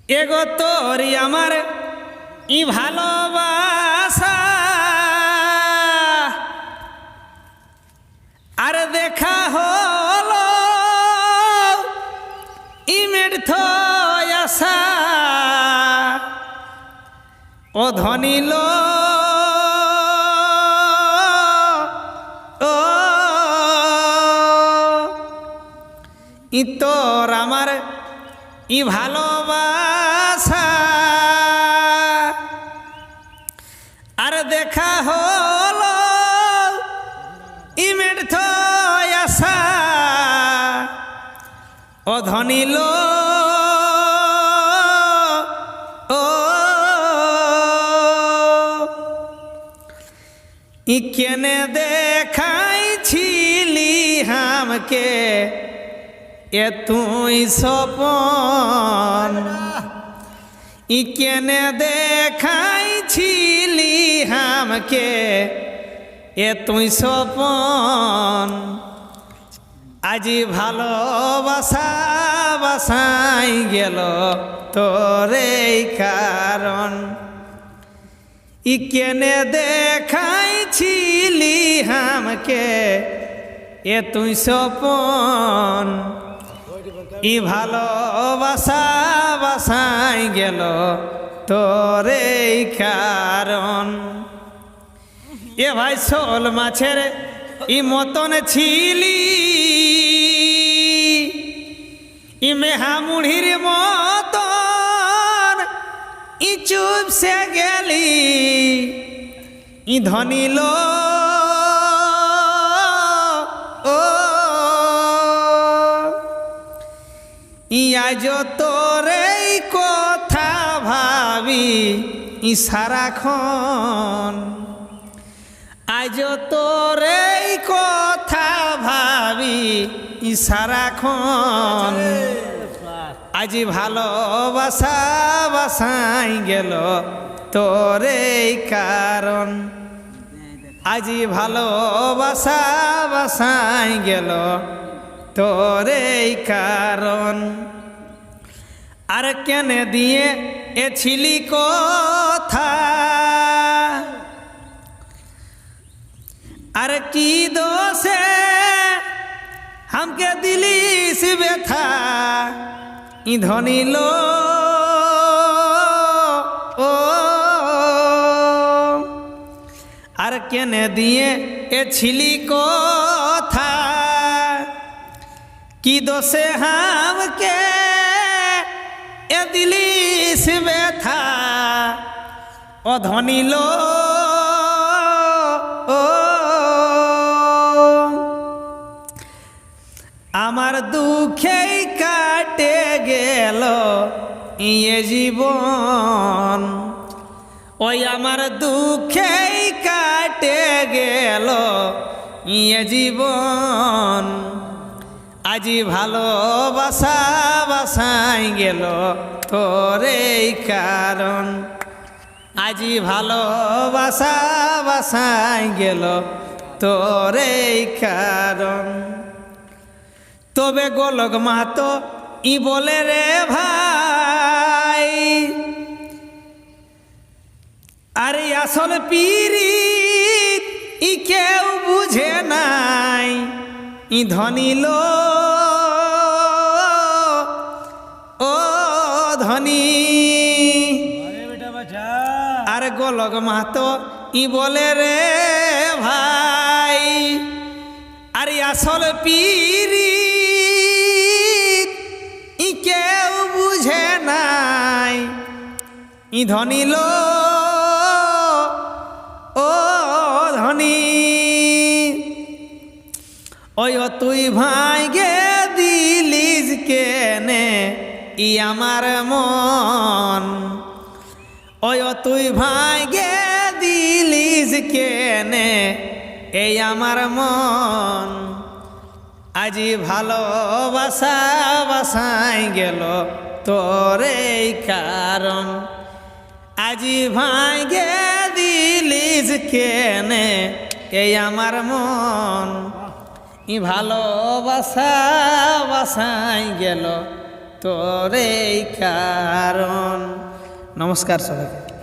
এগো তোরি আমার ই ভালোবাসা আর দেখা হলো ইমের থয়াসা ও ধনিল ও ই তোর আমার ই ভালোবাসা আর দেখা হলো ইমের থয়াসা ও ধনিল ও ই কেনে দেখাইছিলি হামকে এ তুই সপন ই কেনে দেখাইছিলি হামকে এ তুই সপন আজি ভালোবাসা বাসাই গেল তোরে কারণ ই কেনে দেখাইছিলি হামকে এ তুই সপন ই ভালোবাসা বাসাই গেল তোরে কারণ এ ভাই শোল মাছের ই মতন ছিলি ই মেহামুড়ির মতন ই চুপ সে গেলি ই ধনিল ও ই আজ তোরে কথা ভাবি ই সারাক্ষণ আজ তোরে কথা ভাবি ই সারাক্ষণ আজি ভালোবাসা বাসাই গেল তোরে কারণ আজি ভালোবাসা বাসাই গেল তোরে কারণ আর কেনে দিয়ে এ ছিলি কথা আর কি দোষে हमके दिली से व्यथा ই ধনিল ও আর কেনে দিয়ে এ ছিলি কথা কি দোষে हमके এ দিলি সে ব্যথা ও ধনিল ও আমার দুঃখেই কাটে গেল ইয়ে জীবন ওই আমার দুঃখেই কাটে গেল ইয়ে জীবন আজি ভালোবাসা বাসাই গেল তোরে কারণ আজি ভালোবাসা বাসাই গেল তোরে কারণ তবে গোলক মাহাতো ই বলে রে ভাই আরে আসল পীরিত ই কেউ বুঝে নাই ই ধনিল ও ধনী আর গোলক মাহাতো ই বলে রে ভাই আরে আসল পীরিত ই কেউ বুঝে নাই ই ধনিল ও ধনী ওই তুই ভাই গে দিলিস কেনে ই আমার মন ওই তুই ভাই গে দিলিস কেনে এই আমার মন আজি ভালোবাসা বাসাই গেল তোরে কারণ আজি ভাই গে দিলিস কেনে এই আমার মন ই ভালোবাসা বাসাই গেল তোর এই কারণ। নমস্কার সবাইকে।